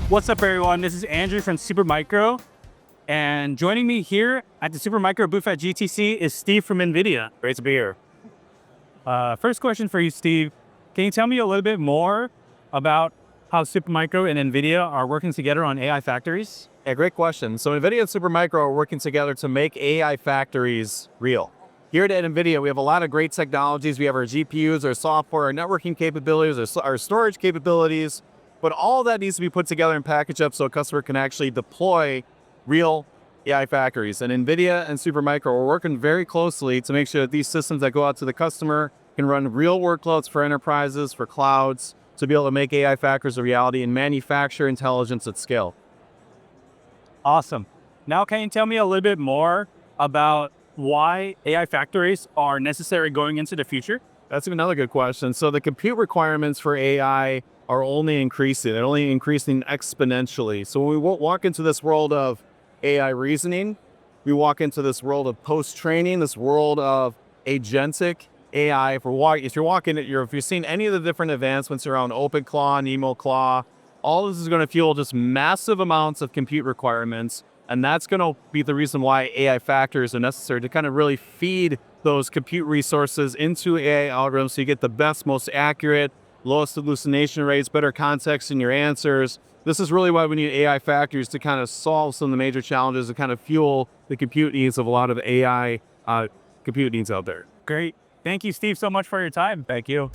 What's up, everyone? This is Andrew from Supermicro, and joining me here at the Supermicro booth at GTC is Steve from NVIDIA. Great to be here. First question for you, Steve. Can you tell me a little bit more about how Supermicro and NVIDIA are working together on AI factories? Yeah, great question. So NVIDIA and Supermicro are working together to make AI factories real. Here at NVIDIA, we have a lot of great technologies. We have our GPUs, our software, our networking capabilities, our storage capabilities, but all that needs to be put together and packaged up so a customer can actually deploy real AI factories. And NVIDIA and Supermicro are working very closely to make sure that these systems that go out to the customer can run real workloads for enterprises, for clouds, to be able to make AI factories a reality and manufacture intelligence at scale. Awesome. Now, can you tell me a little bit more about why AI factories are necessary going into the future? That's another good question. So the compute requirements for AI are only increasing. They're only increasing exponentially. So when we walk into this world of AI reasoning, we walk into this world of post-training, this world of agentic AI. If you've seen any of the different advancements around OpenClaw and EmoClaw, all this is going to fuel just massive amounts of compute requirements. And that's going to be the reason why AI factors are necessary to kind of really feed those compute resources into AI algorithms so you get the best, most accurate, lowest hallucination rates, better context in your answers. This is really why we need AI factories to kind of solve some of the major challenges and kind of fuel the compute needs of a lot of AI compute needs out there. Great. Thank you, Steve, so much for your time. Thank you.